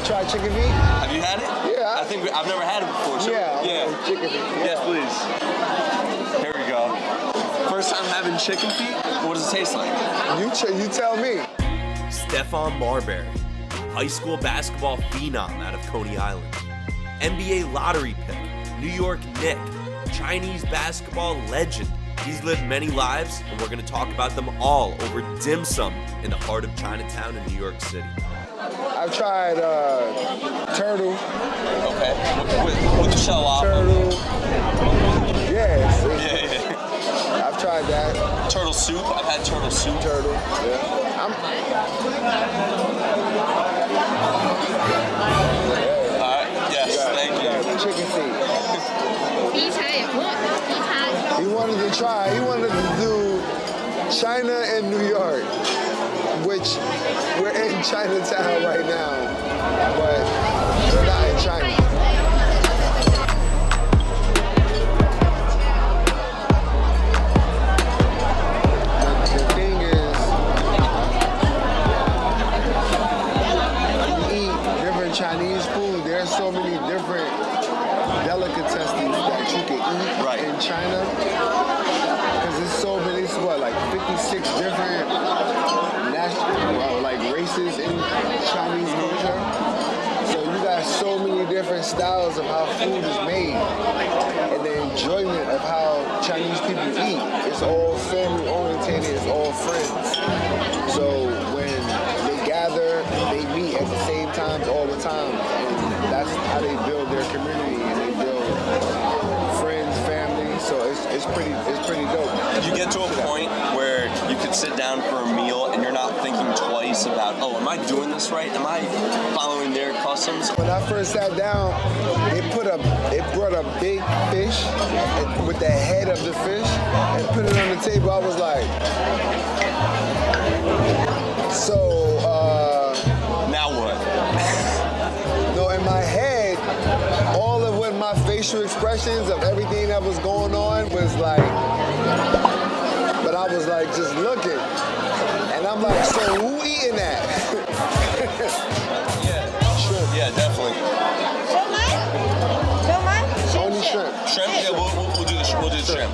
tried chicken feet? Have you had it? Yeah. I've never had it before. So Yeah. Chicken feet. Yeah. Yes, please. Here we go. First time having chicken feet? What does it taste like? You tell me. Stephon Marbury, high school basketball phenom out of Coney Island, NBA lottery pick, New York Knick, Chinese basketball legend. He's lived many lives, and we're going to talk about them all over dim sum in the heart of Chinatown in New York City. I've tried turtle. Okay. With the shell off. Turtle. Yes. Yeah. I've tried that. Turtle soup. I've had turtle soup. Turtle. Yeah. All right. Yes. Thank you. Chicken feet. 第一餐也不，第一餐。 He wanted to try. He wanted to do China and New York, which we're in Chinatown right now, but we're not in China. The thing is, you eat different Chinese food. There's so many different delicacies that you can eat in China. Because it's so many, it's what, like 56 different races in Chinese culture. So you got so many different styles of how food is made. And the enjoyment of how Chinese people eat. It's all family oriented, it's all friends. So when they gather, they meet at the same time all the time. And that's how they build their community and they build friends, family. So it's pretty dope. Did you get to a point where you could sit down for a meal and you're not thinking twice about, oh, am I doing this right? Am I following their customs? When I first sat down, it brought a big fish with the head of the fish and put it on the table. I was like, now what? No, in my head, all of what my facial expressions of everything that was going on was like, but I was like just looking. And I'm like, so who eating that? Shrimp. Yeah, definitely. Only shrimp. Shrimp? Yeah, we'll do the shrimp.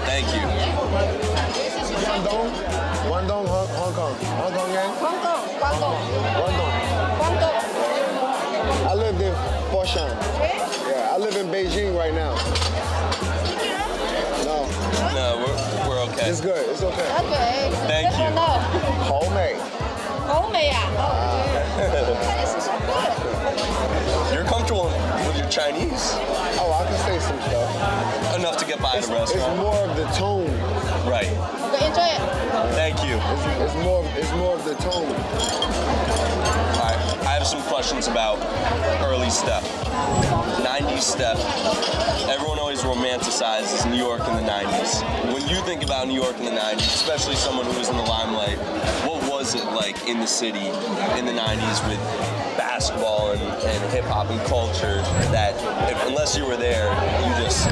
Thank you. Guangdong, Hong Kong. Hong Kong gang? Guangdong. I lived in Foshan. Yeah, I live in Beijing right now. No, we're okay. It's good. It's okay. Okay. Thank you. Homemade. 好美啊！ You're comfortable with your Chinese? Oh, I can say some stuff. Enough to get by at a It's restaurant. more of the tone. Right. Enjoy it. Thank you. It's more of the tone. All right. I have some questions about early Steph. 90s Steph. Everyone always romanticizes New York in the 90s. When you think about New York in the 90s, especially someone who was in the limelight, what was it like in the city in the 90s with basketball and hip-hop and culture that unless you were there, you just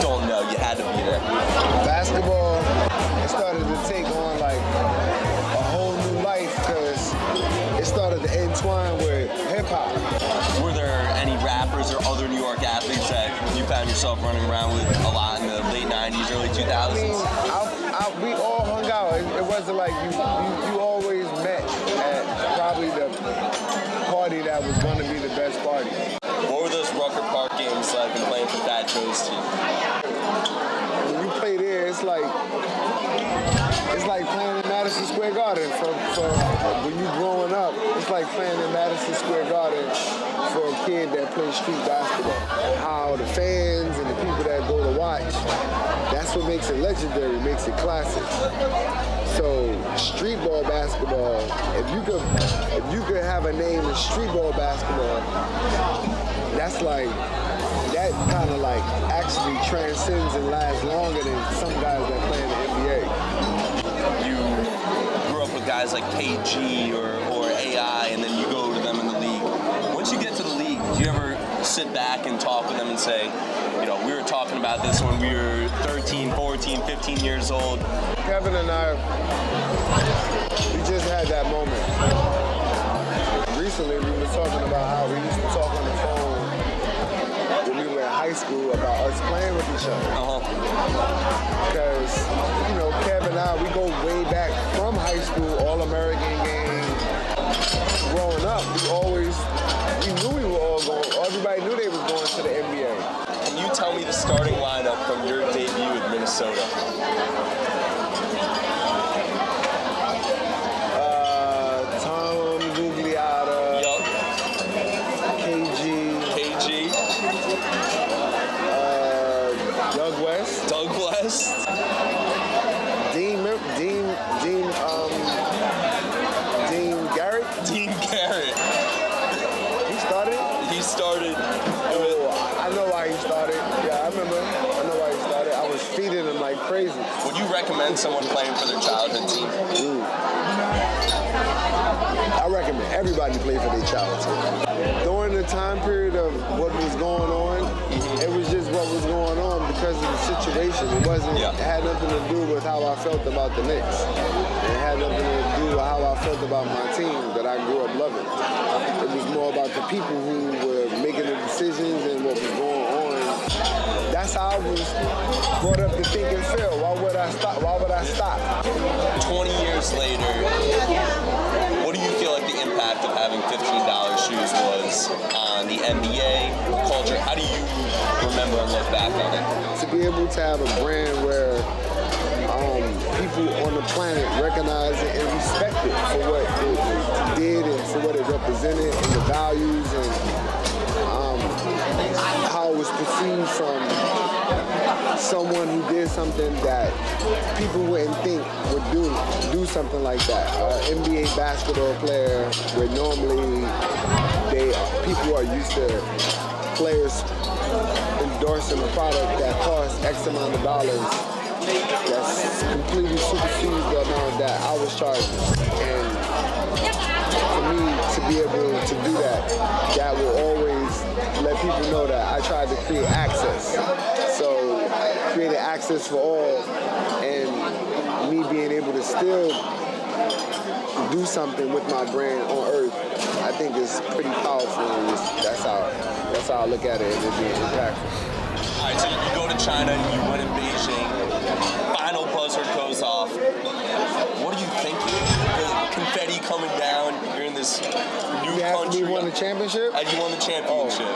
don't know. You had to be there. Basketball, it started to take on like a whole new life because it started to entwine with hip-hop. Were there any rappers or other New York athletes that you found yourself running around with a lot in the late 90s, early 2000s? I mean, we all hung out. It wasn't like you always met at probably the party that was going to be the best party. What were those Rucker Park games like and playing for Fat Joe's team? When you play there, it's like playing in Madison Square Garden for when you growing up. It's like playing in Madison Square Garden for a kid that plays street basketball. How the fans and the people that go to watch, that's what makes it legendary, makes it classic. So street ball basketball, if you could have a name in street ball basketball, that's like, that kind of like actually transcends and lasts longer than some guys that play in the NBA. You grew up with guys like KG or AI, and then you go to them in the league. Once you get to the league, do you ever sit back and talk with them and say, you know, we were talking about this when we were 13, 14, 15 years old? Kevin and I, we just had that moment. recently we were talking about how we used to talk on the phone when we were in high school about us playing with each other. Because, you know, Kev and I, we go way back from high school, All-American game. Growing up, we knew we were all going, everybody knew they was going to the NBA. Can you tell me the starting lineup from your debut with Minnesota? Dean Garrett. He started. I know why he started. Yeah, I remember. I know why he started. I was feeding him like crazy. Would you recommend someone playing for their childhood team? I recommend everybody play for their childhood team. During the time period of what was going on, it was just what was going on because of the situation. It had nothing to do with how I felt about the Knicks. It had nothing to do with how I felt about my team that I grew up loving. It was more about the people who were making the decisions and what was going on. That's how I was brought up to think and feel. Why would I stop? 20 years later, what do you feel like the impact of having $15 shoes was on the NBA culture? How do you remember and look back on it? To be able to have a brand where people on the planet recognize it and respect it for what it did and for what it represented and the values and how it was perceived from someone who did something that people wouldn't think would do something like that. NBA basketball player, where normally people are used to players endorsing a product that costs X amount of dollars. That's completely supersedes the amount that I was charging. And for me to be able to do that, that will always let people know that I tried to create access. So creating access for all and me being able to still do something with my brand on earth, I think is pretty powerful. And that's how I look at it, and it's being impactful. All right, so you go to China, you win in Beijing, final buzzer goes off. What are you thinking? The confetti coming down, you're in this new country. You won the championship? You won the championship.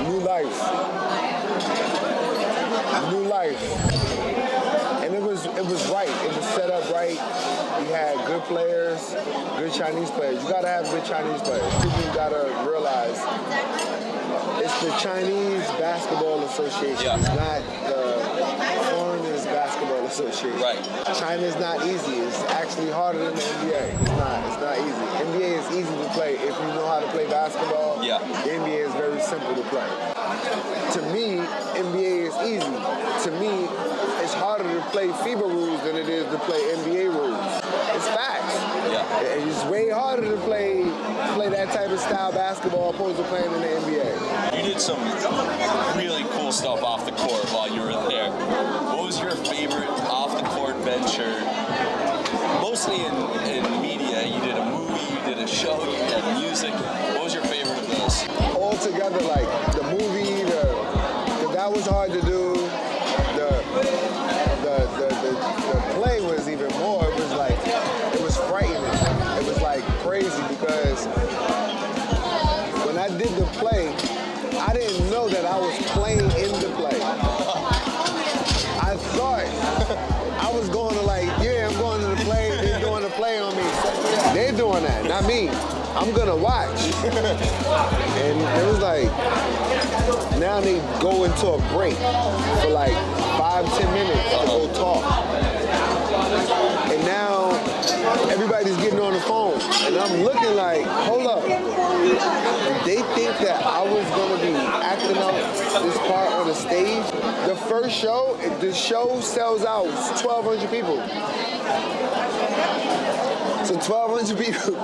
New life. And it was right. It was set up right. We had good players, good Chinese players. You gotta have good Chinese players. People gotta realize it's the Chinese Basketball Association. Yeah. It's not the Foreigners Basketball Association. Right. China's not easy. It's actually harder than the NBA. It's not easy. NBA is easy to play if you know how to play basketball. Yeah. The NBA is very simple to play. To me, NBA is easy. To me, it's harder to play FIBA rules than it is to play NBA rules. It's facts. Yeah. It's way harder to play that type of style basketball opposed to playing in the NBA. You did some really cool stuff off the court while you were there. What was your favorite off-the-court venture? Mostly in media. You did a movie, you did a show, you did music. What was your favorite of those? All together, like the movie, that was hard to do. The play was even more. It was frightening. It was like crazy because when I did the play, I didn't know that I was playing in the play. I thought I was going to I'm going to the play, they're doing the play on me. They're doing that, not me. I'm gonna watch. And it was like, now they go into a break for like 5-10 minutes to go talk. And now everybody's getting on the phone. And I'm looking like, hold up. They think that I was gonna be acting out this part on the stage. The first show, the show sells out 1,200 people. So 1,200 people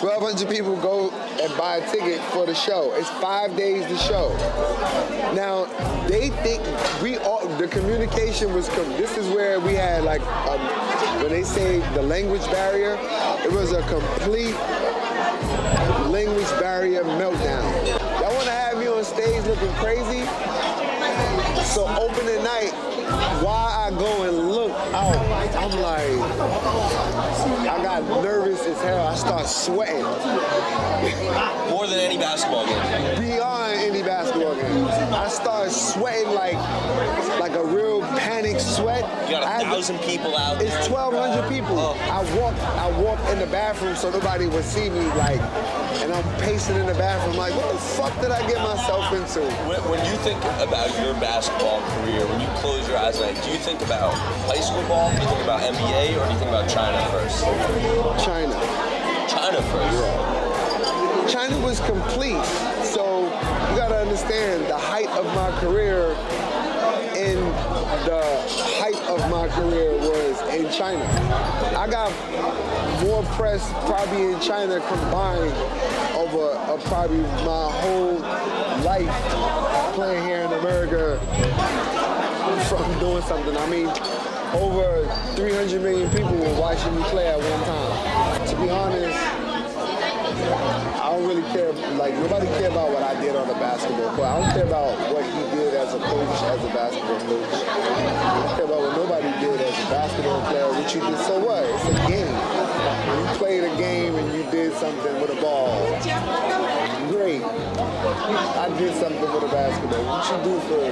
1,200 people go and buy a ticket for the show. It's 5 days to show. Now, they think the communication was, this is where we had like, when they say the language barrier, it was a complete language barrier meltdown. Y'all want to have me on stage looking crazy? So opening night, while I go and look out, I'm like, I got nervous as hell. I start sweating. More than any basketball game. Beyond any basketball game. I start sweating like a real panic sweat. You got 1,000 people out there. It's 1,200 people. I walked in the bathroom so nobody would see me, like, and I'm pacing in the bathroom like, what the fuck did I get myself into? When you think about your basketball career, when you close your eyes at night, do you think about high school ball, do you think about NBA, or do you think about China first? China. China first? Yeah. China was complete. So you gotta understand the height of my career and the height of my career was in China. I got more press probably in China combined over probably my whole life playing here in America from doing something. I mean, over 300 million people were watching me play at one time. To be honest, I don't really care, like nobody care about what I did on the basketball court. I don't care about what he did as a coach, as a basketball coach. I don't care about what nobody did as a basketball player, what you did. So what? It's a game. When you played a game and you did something with a ball, great. I did something with a basketball. What you do for